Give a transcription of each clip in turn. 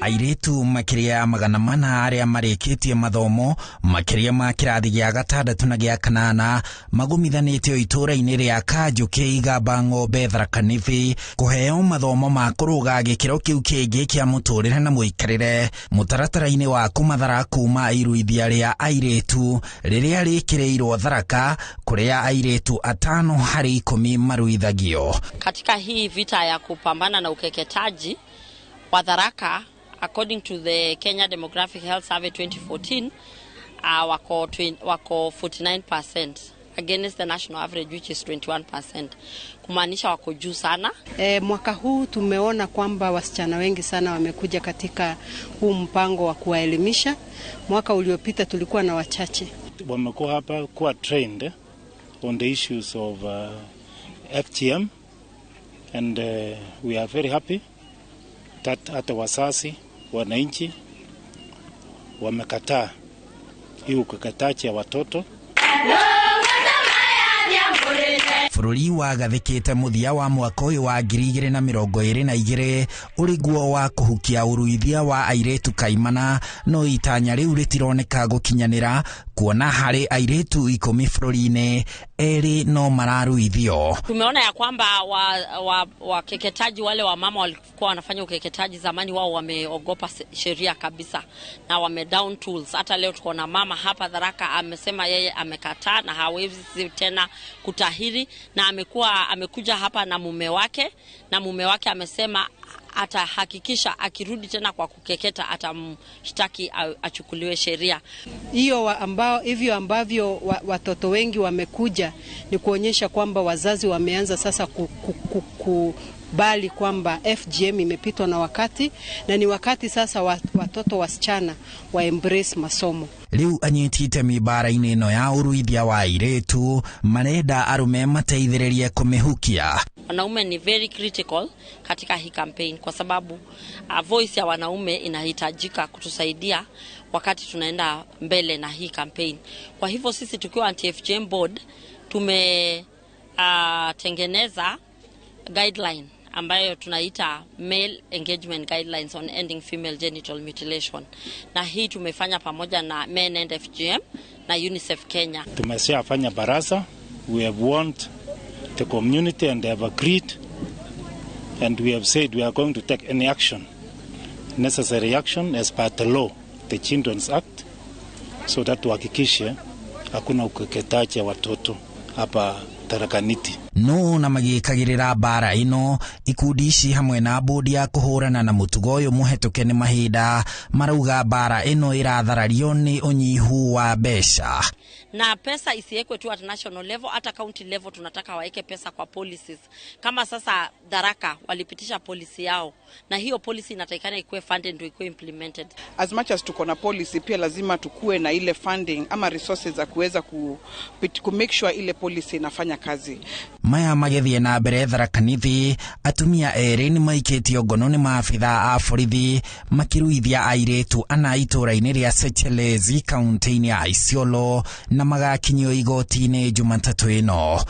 Airĩtu makĩria magana mana arĩa marĩkĩtie mathomo makĩria ma kĩrathi gĩa gatandatũ na gĩa kanana magomithanĩtio itũũra-inĩ rĩa Kanjũkĩ Igamba Ng'ombe Tharaka Nithi kũheo mathomo ma kũrũga gĩkĩro kĩu kĩngĩ kĩa mũtũrĩre na mũikarĩre mũtaratara-inĩ wa kũmathara kuma iruithia rĩa airĩtu rĩrĩa rĩkĩrĩirwo Tharaka kũrĩa airĩtu 5 harĩ 10 maruithagio. Katika hii vita ya kupambana na ukeketaji wa Tharaka, according to the Kenya Demographic Health Survey 2014, wako 49% against the national average which is 21%. Kumaanisha wako juu sana. Mwaka huu tumeona kwamba wasichana wengi sana wamekuja katika huu mpango wa kuwaelimisha. Mwaka uliopita tulikuwa na wachache. Wamekuwa hapa kuwa trained on the issues of FGM and we are very happy that hata wasasi wananchi wamekataa hii ukeketaji ya watoto. Bũrũri wagathĩkĩte mũthia wa mwaka ũyũ wa 2022 ũrĩ guo wa kũhukia ũruithia wa airĩtu kaimana, no itanya rĩu rĩtironeka gũkinyanĩra kuona harĩ airĩtu 10 bũrũri-inĩ erĩ no mararuithio. Tumeona ya kwamba wakeketaji wale wa mama walikuwa wanafanya ukeketaji zamani, wao wameogopa sheria kabisa na wame down tools. Hata leo tuko na mama hapa Tharaka amesema yeye amekataa na hawezi tena kutahiri, na amekuja hapa na mume wake amesema atahakikisha akirudi tena kwa kukeketa atamshtaki achukuliwe sheria. Hivyo ambavyo watoto wengi wamekuja ni kuonyesha kwamba wazazi wameanza sasa kubali kwamba FGM imepitwa na wakati, na ni wakati sasa watoto wasichana wa embrace masomo. Riu anyitite mibara-inĩ ĩno ya ũruithia wa airĩtu marenda arume mateithĩrĩrie kũmĩhukia. Wanaume ni very critical katika hii campaign kwa sababu voice ya wanaume inahitajika kutusaidia wakati tunaenda mbele na hii campaign. Kwa hivyo sisi tukiwa anti-FGM board tumetengeneza guideline ambayo tunaita Male Engagement Guidelines on Ending Female Genital Mutilation. Na hii tumefanya pamoja na Men End FGM na UNICEF Kenya. Tumeshafanya baraza, we have warned the community and they have agreed, and we have said we are going to take any action, necessary action as per the law, the Children's Act, so that tuhakikishe hakuna ukeketaji wa watoto hapa Tharaka Nithi. No na magĩkagĩrĩra bara ĩno ikundi ici hamwe na bodi ya kũhũrana na mũtugo ũyũ mũhetũke nĩ mahinda marauga bara ĩno ĩratharario nĩ ũnyihu wa mbeca. Na pesa isiwekwe tu at national level, hata county level tunataka waeke pesa kwa policies. Kama sasa Tharaka walipitisha policy yao, na hiyo policy inatakikana ikuwe funded ndio ikuwe implemented. As much as tuko na policy, pia lazima tukue na ile funding ama resources za kuweza ku make sure ile policy inafanya kazi. Maya magethie na mbere Tharaka Nithi, atumia erĩ nĩ maikĩtio ngono nĩ maabitha a borithi makĩruithia airĩtu ana itũũra-inĩ rĩa Sechelezi kaunti-inĩ ya Isiolo na magakinyio igoti-inĩ Jumatatũ ĩno.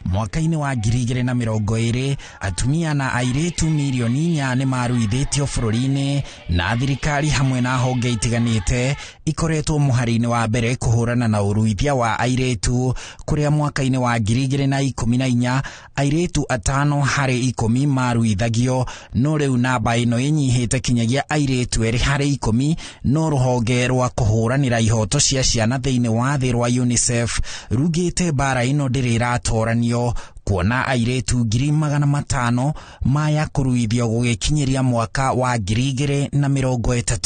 Mwaka-inĩ wa 2020 atumia na airĩtu milioni 4 nĩ maruithĩtio bũrũri-inĩ, na thirikari hamwe na honge itiganĩte ikoretwo mũhari-inĩ wa mbere kũhũrana na ũruithia wa airĩtu, kũrĩa mwaka-inĩ wa 2014 airĩtu 5 harĩ 10 maruithagio, no rĩu namba ĩno ĩnyihĩte kinyagia airĩtu 2 harĩ 10, no rũhonge rwa kũhũranĩra ihoto cia ciana thĩinĩ wa thĩ rwa UNICEF rugĩte bara ĩno ndĩrĩratoranio kuona airĩtu 500,000 maya kũruithio gũgĩkinyĩria mwaka wa 2030.